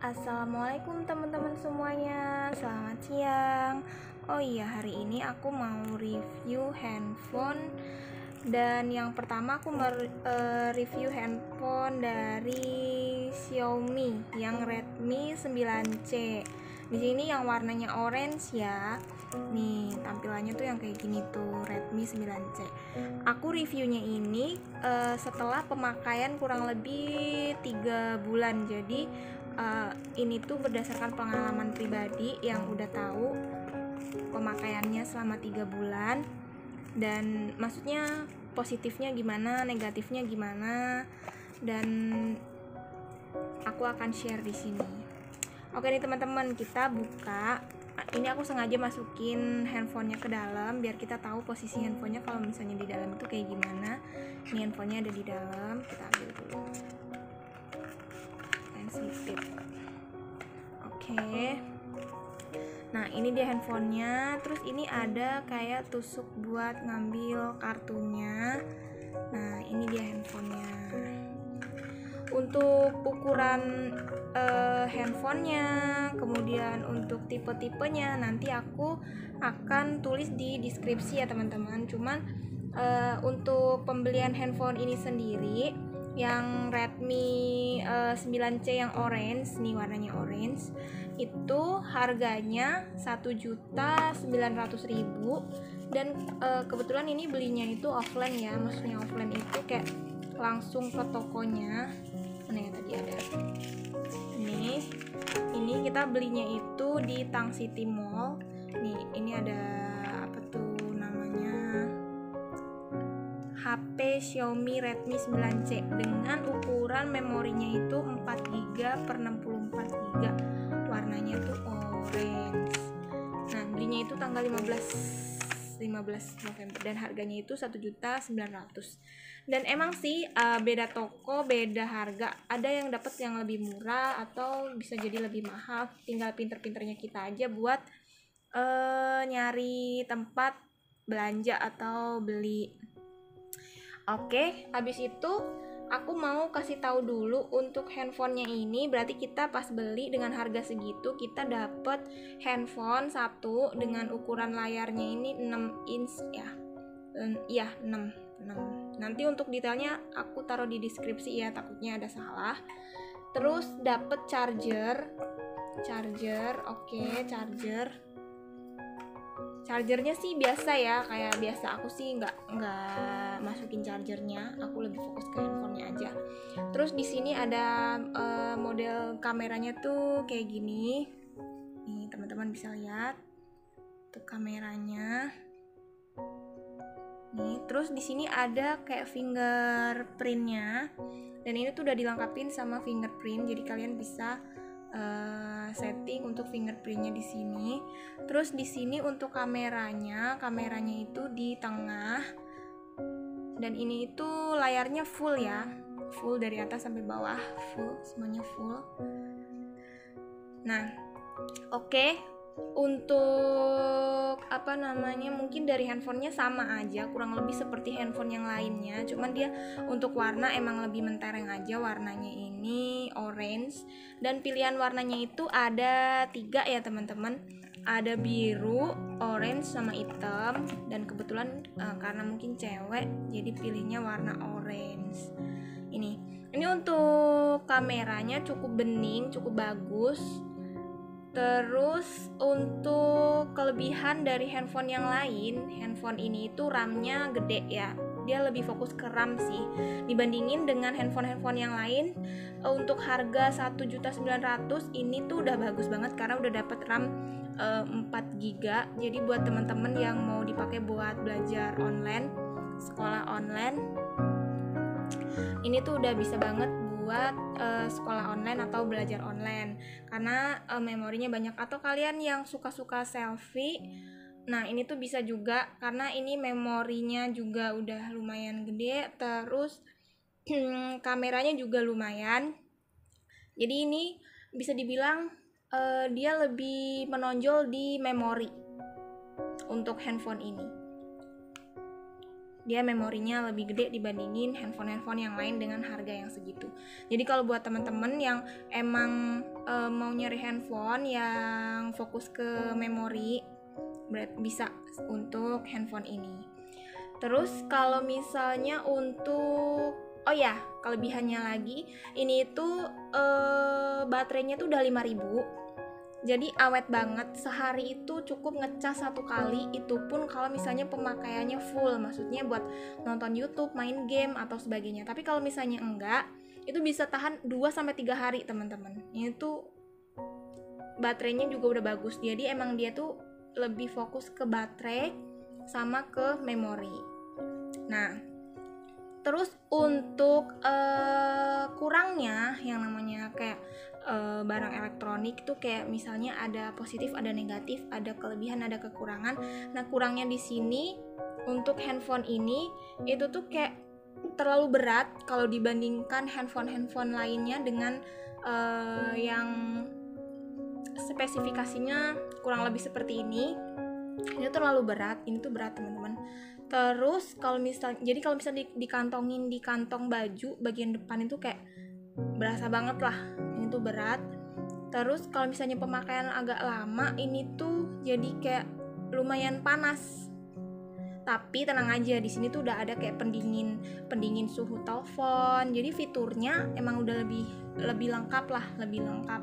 Assalamualaikum teman-teman semuanya, selamat siang. Oh iya, hari ini aku mau review handphone. Dan yang pertama aku mau review handphone dari Xiaomi yang Redmi 9C. Di sini yang warnanya orange ya. Nih, tampilannya tuh yang kayak gini tuh, Redmi 9C. Aku reviewnya ini setelah pemakaian kurang lebih 3 bulan. Jadi ini tuh berdasarkan pengalaman pribadi yang udah tahu pemakaiannya selama 3 bulan, dan maksudnya positifnya gimana, negatifnya gimana, dan aku akan share di sini. Oke nih teman-teman, kita buka. Ini aku sengaja masukin handphonenya ke dalam biar kita tahu posisi handphonenya kalau misalnya di dalam itu kayak gimana. Ini handphonenya ada di dalam, kita ambil dulu. Sensitif. Oke. Nah, ini dia handphonenya. Terus ini ada kayak tusuk buat ngambil kartunya. Nah, ini dia handphonenya. Untuk ukuran handphonenya, kemudian untuk tipe-tipenya nanti aku akan tulis di deskripsi ya teman-teman. Cuman untuk pembelian handphone ini sendiri yang Redmi 9C yang orange, nih warnanya orange, itu harganya 1.900.000. Dan kebetulan ini belinya itu offline ya, maksudnya offline itu kayak langsung ke tokonya. Mana ya tadi ada? Ini kita belinya itu di Tang City Mall. Nih, ini ada apa tuh namanya? HP Xiaomi Redmi 9C dengan ukuran memorinya itu 4GB per 64GB. Warnanya tuh orange. Nah, belinya itu tanggal 15 November dan harganya itu 1.900.000. Dan emang sih beda toko, beda harga. Ada yang dapat yang lebih murah atau bisa jadi lebih mahal. Tinggal pinter-pinternya kita aja buat nyari tempat belanja atau beli. Oke, habis itu aku mau kasih tahu dulu untuk handphonenya ini. Berarti kita pas beli dengan harga segitu kita dapat handphone satu dengan ukuran layarnya ini 6 inch ya. Iya, 6. Nanti untuk detailnya aku taruh di deskripsi ya, takutnya ada salah. Terus dapat charger. Oke, chargernya sih biasa ya, kayak biasa. Aku sih nggak masukin chargernya, aku lebih fokus ke handphonenya aja. Terus di sini ada model kameranya tuh kayak gini. Nih teman-teman bisa lihat tuh kameranya. Nih, terus di sini ada kayak fingerprintnya, dan ini tuh udah dilengkapin sama fingerprint, jadi kalian bisa setting untuk fingerprintnya di sini. Terus di sini untuk kameranya itu di tengah, dan ini itu layarnya full ya, full dari atas sampai bawah, full, semuanya full. Nah, oke. Untuk apa namanya, mungkin dari handphonenya sama aja, kurang lebih seperti handphone yang lainnya, cuman dia untuk warna emang lebih mentereng aja. Warnanya ini orange, dan pilihan warnanya itu ada 3 ya teman-teman. Ada biru, orange, sama hitam. Dan kebetulan karena mungkin cewek, jadi pilihnya warna orange. Ini untuk kameranya cukup bening, cukup bagus. Terus untuk kelebihan dari handphone yang lain, handphone ini itu RAM-nya gede ya. Dia lebih fokus ke RAM sih dibandingin dengan handphone-handphone yang lain. Untuk harga 1.900.000 ini tuh udah bagus banget karena udah dapet RAM 4GB. Jadi buat teman-teman yang mau dipakai buat belajar online, sekolah online, ini tuh udah bisa banget buat sekolah online atau belajar online karena memorinya banyak. Atau kalian yang suka-suka selfie, nah ini tuh bisa juga karena ini memorinya juga udah lumayan gede. Terus kameranya juga lumayan, jadi ini bisa dibilang dia lebih menonjol di memori untuk handphone ini. Dia memorinya lebih gede dibandingin handphone yang lain dengan harga yang segitu. Jadi kalau buat teman-teman yang emang mau nyari handphone yang fokus ke memori, berarti bisa untuk handphone ini. Terus kalau misalnya untuk kelebihannya lagi, ini itu baterainya tuh udah 5000. Jadi awet banget, sehari itu cukup ngecas 1 kali, itu pun kalau misalnya pemakaiannya full, maksudnya buat nonton YouTube, main game atau sebagainya. Tapi kalau misalnya enggak, itu bisa tahan 2-3 hari teman-teman. Ini tuh baterainya juga udah bagus, jadi emang dia tuh lebih fokus ke baterai sama ke memori. Nah, terus untuk kurangnya yang namanya kayak barang elektronik tuh kayak misalnya ada positif, ada negatif, ada kelebihan, ada kekurangan. Nah, kurangnya di sini untuk handphone ini itu tuh kayak terlalu berat kalau dibandingkan handphone lainnya dengan yang spesifikasinya kurang lebih seperti ini. Ini terlalu berat, ini tuh berat teman-teman. Terus kalau misalnya dikantongin di kantong baju bagian depan itu kayak berasa banget lah, ini tuh berat. Terus kalau misalnya pemakaian agak lama, ini tuh jadi kayak lumayan panas. Tapi tenang aja, di sini tuh udah ada kayak pendingin suhu telepon. Jadi fiturnya emang udah lebih lengkap lah, lebih lengkap.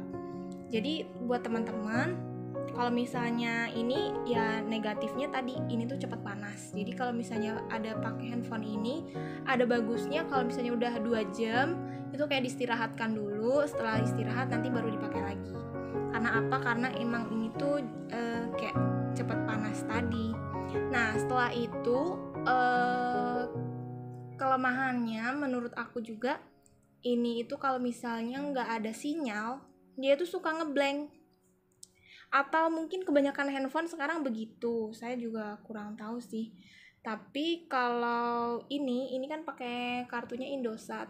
Jadi buat teman-teman, kalau misalnya ini ya negatifnya tadi, ini tuh cepat panas. Jadi kalau misalnya ada pakai handphone ini, ada bagusnya kalau misalnya udah 2 jam itu kayak diistirahatkan dulu, setelah istirahat nanti baru dipakai lagi. Karena apa? Karena emang ini tuh kayak cepat panas tadi. Nah, setelah itu kelemahannya menurut aku juga ini itu kalau misalnya nggak ada sinyal, dia tuh suka ngeblank. Atau mungkin kebanyakan handphone sekarang begitu, saya juga kurang tahu sih. Tapi kalau ini kan pakai kartunya Indosat,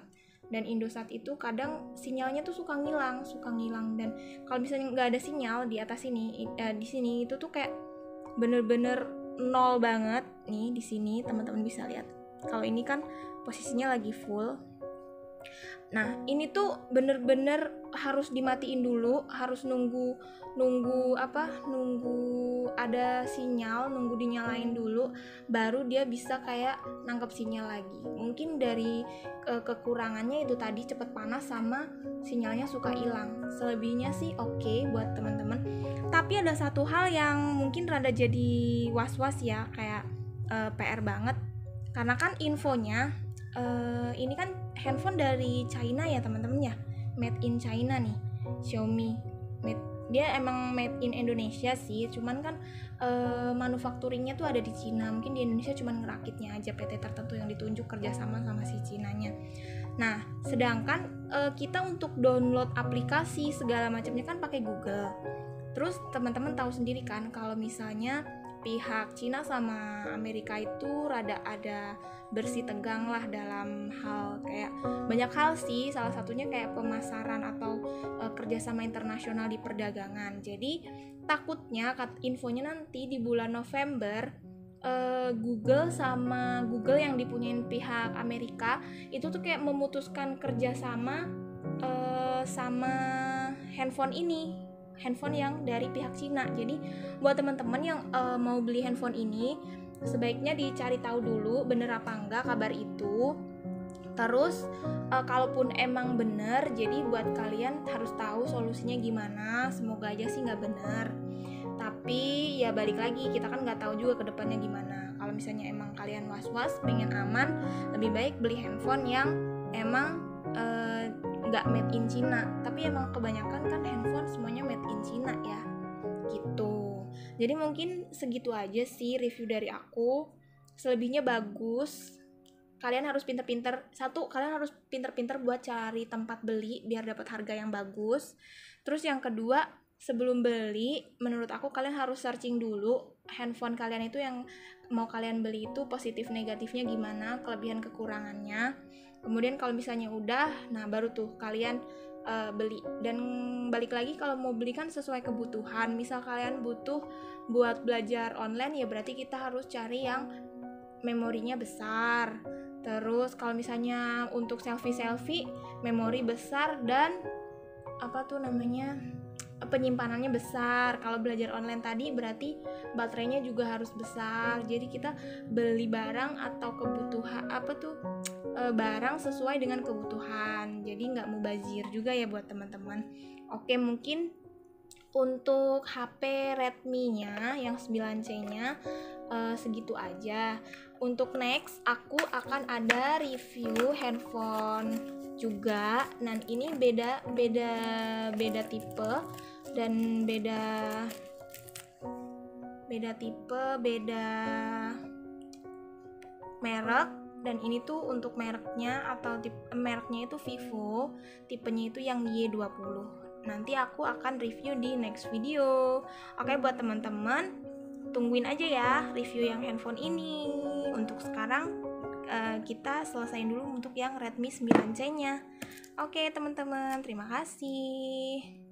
dan Indosat itu kadang sinyalnya tuh suka ngilang, dan kalau misalnya nggak ada sinyal di atas sini, di sini itu tuh kayak bener-bener nol banget. Nih di sini teman-teman bisa lihat. Kalau ini kan posisinya lagi full. Nah, ini tuh bener-bener harus dimatiin dulu, harus nunggu ada sinyal, nunggu dinyalain dulu, baru dia bisa kayak nangkep sinyal lagi. Mungkin dari kekurangannya itu tadi cepet panas sama sinyalnya suka hilang. Selebihnya sih oke buat teman-teman. Tapi ada satu hal yang mungkin rada jadi was-was ya, kayak PR banget. Karena kan infonya ini kan handphone dari China ya teman-teman ya, made in China nih, Xiaomi. Dia emang made in Indonesia sih, cuman kan manufacturingnya tuh ada di Cina. Mungkin di Indonesia cuman ngerakitnya aja PT tertentu yang ditunjuk kerjasama sama si Cinanya. Nah, sedangkan kita untuk download aplikasi segala macamnya kan pakai Google. Terus teman-teman tahu sendiri kan kalau misalnya pihak Cina sama Amerika itu rada ada bersih tegang lah dalam hal kayak banyak hal sih, salah satunya kayak pemasaran atau kerjasama internasional di perdagangan. Jadi takutnya infonya nanti di bulan November Google yang dipunyain pihak Amerika itu tuh kayak memutuskan kerjasama sama handphone yang dari pihak Cina. Jadi buat teman-teman yang mau beli handphone ini, sebaiknya dicari tahu dulu bener apa enggak kabar itu. Terus kalaupun emang bener, jadi buat kalian harus tahu solusinya gimana. Semoga aja sih nggak bener. Tapi ya balik lagi, kita kan nggak tahu juga kedepannya gimana. Kalau misalnya emang kalian was-was, pengen aman, lebih baik beli handphone yang emang nggak made in China. Tapi emang kebanyakan kan handphone semuanya made in China ya, gitu. Jadi mungkin segitu aja sih review dari aku. Selebihnya bagus. Kalian harus pinter-pinter. Kalian harus pinter-pinter buat cari tempat beli biar dapat harga yang bagus. Terus yang kedua, sebelum beli, menurut aku kalian harus searching dulu handphone kalian itu yang mau kalian beli itu positif negatifnya gimana, kelebihan kekurangannya. Kemudian kalau misalnya udah, nah baru tuh kalian beli. Dan balik lagi, kalau mau beli kan sesuai kebutuhan. Misal kalian butuh buat belajar online, ya berarti kita harus cari yang memorinya besar. Terus kalau misalnya untuk selfie memori besar dan penyimpanannya besar. Kalau belajar online tadi berarti baterainya juga harus besar. Jadi kita beli barang atau kebutuhan barang sesuai dengan kebutuhan. Jadi nggak mubazir juga ya buat teman-teman. Oke, mungkin untuk HP Redmi-nya yang 9C-nya segitu aja. Untuk next aku akan ada review handphone juga. Dan ini beda tipe dan beda merek. Dan ini tuh untuk mereknya mereknya itu Vivo, tipenya itu yang Y20. Nanti aku akan review di next video. Oke, buat teman-teman tungguin aja ya review yang handphone ini. Untuk sekarang kita selesaiin dulu untuk yang Redmi 9C-nya. Oke teman-teman, terima kasih.